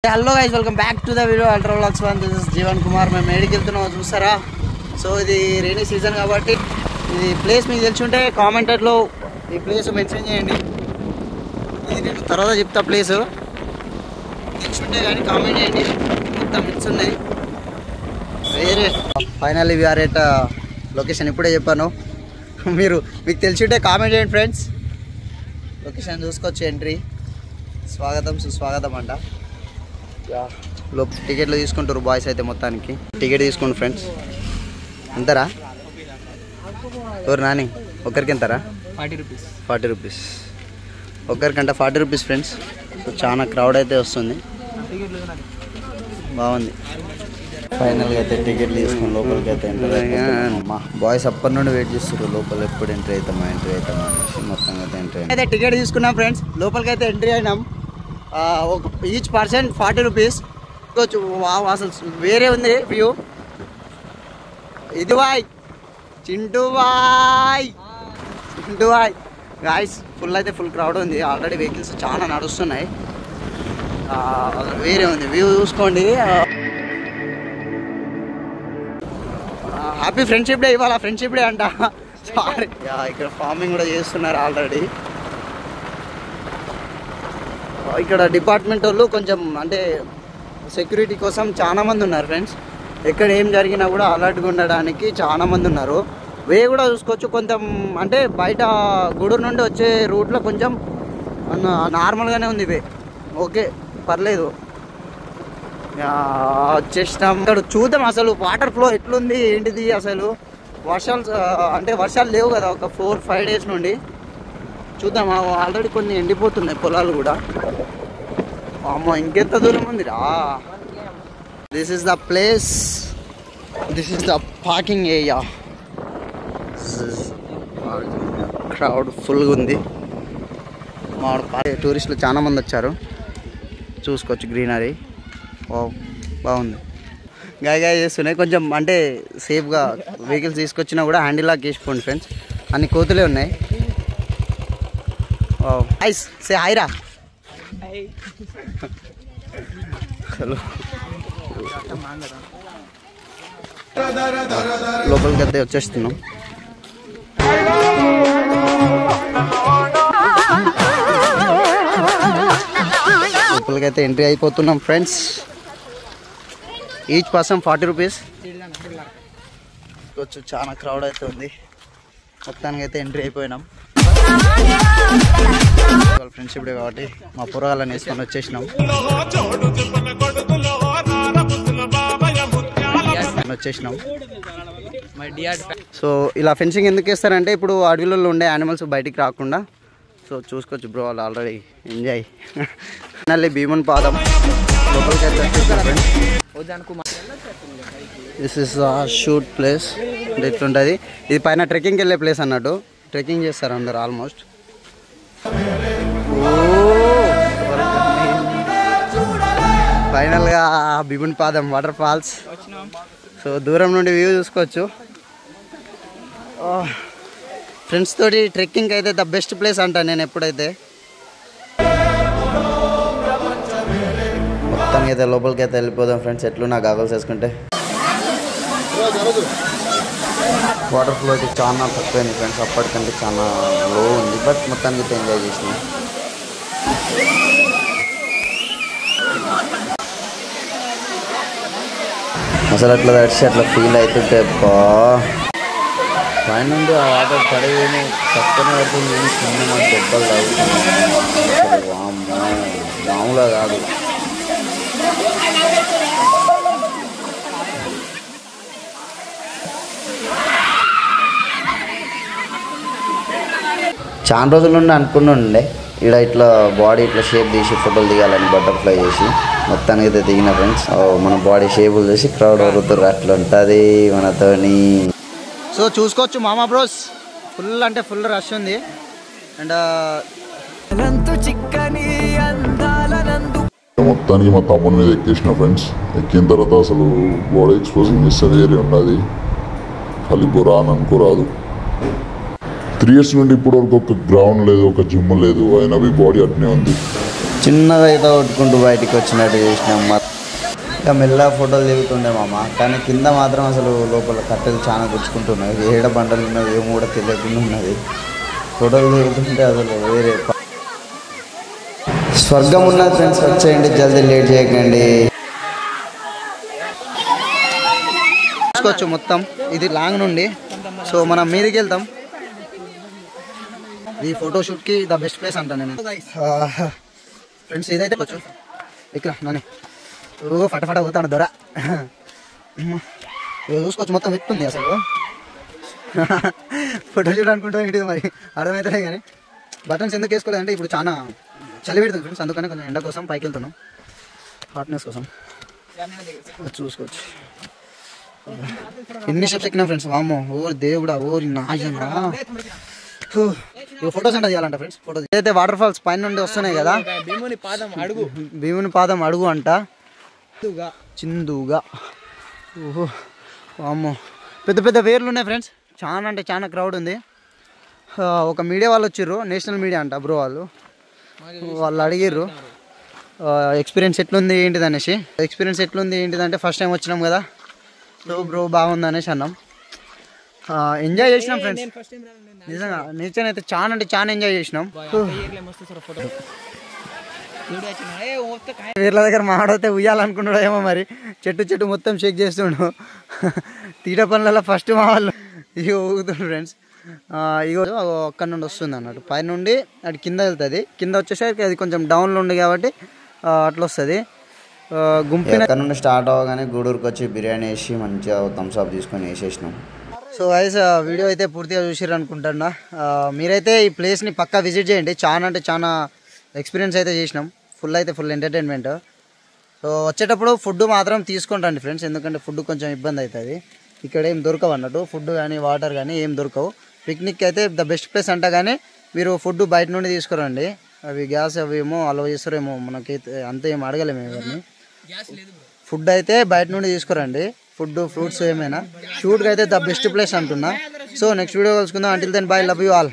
Hello guys, welcome back to the video ultra vlogs one. This is Jeevan Kumar. మేము ఏడికి వెళ్తున్నామో చూస్తారా? So ఇది rainy season కాబట్టి ఇది ప్లేస్ మీకు తెలిసి ఉంటే కామెంటర్లో ఈ ప్లేస్ మెన్షన్ చేయండి. ఇది నేను తర్వాత చెప్తా. ప్లేస్ తెలిసి ఉంటే కానీ కామెంట్ చేయండి. మొత్తం హిట్స్ ఉన్నాయి. వేరే ఫైనల్లీ వీఆర్ ఎట్ లొకేషన్. ఇప్పుడే చెప్పాను. మీకు తెలిసి ఉంటే కామెంట్ చేయండి ఫ్రెండ్స్. లొకేషన్ చూసుకోవచ్చు. ఎంట్రీ స్వాగతం సుస్వాగతం అంట. టికెట్లు తీసుకుంటారు బాయ్స్ అయితే. మొత్తానికి టికెట్ తీసుకోండి ఫ్రెండ్స్. ఎంతరా? ఎవరు నాని? ఒకరికి ఎంతరా? 40 రూపీస్ ఒకరికంట 40 రూపీస్ ఫ్రెండ్స్. సో చాలా క్రౌడ్ అయితే వస్తుంది. బాగుంది. ఫైనల్గా అయితే టికెట్లు తీసుకుని లోపలికి అయితే ఎంటర్. మా బాయ్స్ అప్పటి నుండి వెయిట్ చేస్తారు లోపల ఎప్పుడు ఎంట్రీ అవుతామా అనేసి. మొత్తంగా అయితే ఎంట్రీ అయితే టికెట్ తీసుకున్నాం ఫ్రెండ్స్. లోపలికి అయితే ఎంట్రీ అయినాం. Each person 40 rupees. అసలు వేరే ఉంది వ్యూ. ఇది bye Chintu bye guys. Full crowd ఉంది. ఆల్రెడీ వెహికల్స్ చాలా నడుస్తున్నాయి. వేరే ఉంది వ్యూ చూసుకోండి. Happy friendship day. ఇవాళ ఫ్రెండ్షిప్ డే అంట. సారీ. ఇక్కడ ఫార్మింగ్ కూడా చేస్తున్నారు ఆల్రెడీ. ఇక్కడ డిపార్ట్మెంట్ వాళ్ళు కొంచెం అంటే సెక్యూరిటీ కోసం చాలా మంది ఉన్నారు ఫ్రెండ్స్. ఎక్కడ ఏం జరిగినా కూడా అలర్ట్గా ఉండడానికి చాలా మంది ఉన్నారు. వే కూడా చూసుకోవచ్చు. కొంచెం అంటే బయట గూడూరు నుండి వచ్చే రూట్లో కొంచెం నార్మల్గానే ఉంది వే. ఓకే, పర్లేదు. వచ్చేసినాం. ఇక్కడ చూద్దాం అసలు వాటర్ ఫ్లో ఎట్లుంది ఏంటిది. అసలు వర్షాలు లేవు కదా ఒక 4-5 డేస్ నుండి. చూద్దాం. ఆల్రెడీ కొన్ని ఎండిపోతున్నాయి పొలాలు కూడా. అమ్మో, ఇంకెంత దూరం ఉందిరా. This is the place. This is the parking area. Crowd ఫుల్గా ఉంది. మా టూరిస్టులు చాలా మంది వచ్చారు. చూసుకోవచ్చు గ్రీనరీ. బాగుంది. గాయ చేస్తున్నాయి. కొంచెం అంటే సేఫ్గా వెహికల్స్ తీసుకొచ్చినా కూడా హ్యాండిల్ లాక్ వేసుకోండి ఫ్రెండ్స్. అన్ని కోతులే ఉన్నాయి. ఐస్ సే హాయ్రా. లోపలికి అయితే వచ్చేస్తున్నాం. లోపలికి అయితే ఎంట్రీ అయిపోతున్నాం ఫ్రెండ్స్. Each person 40 rupees. కొంచెం చాలా క్రౌడ్ అయితే ఉంది. మొత్తానికి అయితే ఎంట్రీ అయిపోయినాం. ఫ్రెండ్షిప్ డే కాబట్టి మా పురాలను వేసుకొని వచ్చేసినాం. సో ఇలా ఫెన్సింగ్ ఎందుకు వేస్తారంటే ఇప్పుడు అడవిలో ఉండే యానిమల్స్ బయటికి రాకుండా. సో చూసుకోవచ్చు బ్రో, వాళ్ళు ఆల్రెడీ ఎంజాయ్. ఫైనల్లీ భీమన్ పాదం లోపలికి అయితే వచ్చేసినాం friends. This is shoot place. ఇట్లుంటుంది. ఇది పైన ట్రెక్కింగ్కి వెళ్ళే ప్లేస్ అన్నట్టు. ట్రెక్కింగ్ చేస్తారు అందరు ఆల్మోస్ట్. ఫైనల్గా భీముని పాదం వాటర్ ఫాల్స్. సో దూరం నుండి వ్యూ చూసుకోవచ్చు. ఫ్రెండ్స్ తోటి ట్రెక్కింగ్ అయితే ద బెస్ట్ ప్లేస్ అంట నేను ఎప్పుడైతే. మొత్తం అయితే లోపలికి అయితే వెళ్ళిపోదాం ఫ్రెండ్స్. ఎట్లు నా గాగల్స్ వేసుకుంటే. వాటర్ ఫ్లో అయితే చాలా తక్కువైంది ఫ్రెండ్స్. అప్పటికంటే చాలా లో ఉంది. బట్ మొత్తానికి అయితే ఎంజాయ్ చేసినాం. అసలు అట్లా తడిచి అట్లా ఫీల్ అవుతుంటే పైన నుండి ఆ వాటర్ పడేవి చక్కనే పడుతుంది. చిన్న మన దెబ్బలు తాగుతుంది. వామ్మో, మామూలుగా కాదు. చాలా రోజుల నుండి అనుకుని ఇక్కడ ఇట్లా బాడీ ఇట్లా షేప్ తీసి ఫోటోలు దిగాలని బటర్ఫ్లై చేసి. మొత్తానికి అయితే దిగిన ఫ్రెండ్స్. మన బాడీ షేపులు చూసి క్రౌడ్ వరుతారు. అట్లా ఉంటుంది మనతోని. సో చూసుకోవచ్చు మామా బ్రోస్. ఫుల్ అంటే ఫుల్ రష్ ఉంది. అండ్ మొత్తానికి మా తమ్ముని మీద ఎక్కేసిన ఫ్రెండ్స్. ఎక్కిన తర్వాత అసలు బాడీ ఎక్స్పోజింగ్ చేస్తే వేరే ఉన్నది. ఖాళీ బురా అని అనుకోరాదు. 3 years నుండి ఇప్పటి వరకు ఒక గ్రౌండ్ లేదు, ఒక జిమ్ లేదు. అయినా బాడీ అట్నే ఉంది. చిన్నగా అయితే కొట్టుకుంటూ బయటికి వచ్చినట్టు చేసినాం. ఇంకా మెల్ల ఫోటోలు దిగుతుండే మామ, కానీ కింద మాత్రం అసలు లోపల కట్టెలు చాలా గుచ్చుకుంటున్నాయి. ఏడ బండలు ఉన్నది ఏమో కూడా తెలియకుండా ఉన్నది. ఫోటోలు దిగుతుంటే అసలు వేరే స్వర్గం ఉన్నది ఫ్రెండ్స్. వచ్చేయండి, జల్దీ లేట్ చేయకండి. చూసుకోవచ్చు మొత్తం ఇది లాంగ్ నుండి. సో మనం మీదకి వెళ్తాం. ఈ ఫోటోషూట్కి ద బెస్ట్ ప్లేస్ అంటాను నేను ఫ్రెండ్స్. ఇదైతే కొంచెం ఇక్కడ నాని ఫటాఫట పోతాను దొర. చూసుకోవచ్చు మొత్తం ఎత్తుంది అసలు. ఫోటో షూట్ అనుకుంటా ఏంటిది మరి అర్థమవుతుంది. కానీ బటన్స్ ఎందుకు వేసుకోలేదంటే ఇప్పుడు చాలా చలి పెడుతుంది ఫ్రెండ్స్, అందుకని కొంచెం ఎండ కోసం పైకి వెళ్తున్నాం, హాట్నెస్ కోసం. చూసుకోవచ్చు ఎన్ని స్టెప్స్ ఎక్కినా ఫ్రెండ్స్. వామ్మో, ఓరి దేవుడా, ఓరి నాయనా. ఫొటోస్ అంటే చేయాలంట ఫ్రెండ్స్. ఫోటోస్ ఏదైతే వాటర్ ఫాల్స్ పైన నుండి వస్తున్నాయి కదా, భీముని పాదం అడుగు అంట, చిందుగా. ఓహో వామ్మో, పెద్ద పెద్ద వేర్లు ఉన్నాయి ఫ్రెండ్స్. చాలా అంటే చాలా క్రౌడ్ ఉంది. ఒక మీడియా వాళ్ళు వచ్చిర్రు, నేషనల్ మీడియా అంట బ్రో. వాళ్ళు అడిగిర్రు ఎక్స్పీరియన్స్ ఎట్లుంది ఏంటిది అనేసి. ఎక్స్పీరియన్స్ ఎట్లుంది ఏంటిదంటే ఫస్ట్ టైం వచ్చినాం కదా బ్రో బాగుంది అనేసి అన్నాం. ఎంజాయ్ చేసినాం ఫ్రెండ్స్, నిజంగా నేచర్ అయితే చాలా అంటే చాలా ఎంజాయ్ చేసినాం. వీళ్ళ దగ్గర మాడైతే ఉయ్యాలనుకున్నాడు ఏమో మరి, చెట్టు మొత్తం షేక్ చేస్తుండు. తీట పనులలో ఫస్ట్ మా వాళ్ళు ఇక ఊగుతుండ్రు ఫ్రెండ్స్. ఇగో అక్కడ నుండి వస్తుంది అన్నట్టు, పై నుండి అటు కింద వెళ్తుంది. కింద వచ్చేసరికి అది కొంచెం డౌన్లో ఉంది కాబట్టి అట్లా వస్తుంది. గుంపిన అక్కడ నుండి స్టార్ట్ అవ్వగానే గూడూరుకి వచ్చి బిర్యానీ వేసి మంచిగా థమ్స్ అప్ తీసుకొని వేసేసినాం. సో గైస్ వీడియో అయితే పూర్తిగా చూసిర్రు అనుకుంటున్నా. మీరైతే ఈ ప్లేస్ని పక్కా విజిట్ చేయండి. చాలా అంటే చాలా ఎక్స్పీరియన్స్ అయితే చేసినాం. Full entertainment. సో వచ్చేటప్పుడు ఫుడ్ మాత్రం తీసుకుంటాండి ఫ్రెండ్స్, ఎందుకంటే ఫుడ్ కొంచెం ఇబ్బంది అవుతుంది. ఇక్కడ ఏం దొరకవు అన్నట్టు, ఫుడ్ కానీ వాటర్ కానీ ఏం దొరకవు. పిక్నిక్ అయితే ద బెస్ట్ ప్లేస్ అంట, కానీ మీరు ఫుడ్ బయట నుండి తీసుకురండి. అవి గ్యాస్ అవి ఏమో అలవ చేస్తారేమో, మనకైతే అంత ఏం అడగలేము ఎవరిని. ఫుడ్ అయితే బయట నుండి తీసుకురండి, ఫుడ్ ఫ్రూట్స్ ఏమైనా. షూట్కి అయితే ద బెస్ట్ ప్లేస్ అంటున్నా. సో నెక్స్ట్ వీడియో కలుసుకుందాం. Until then bye, love you all.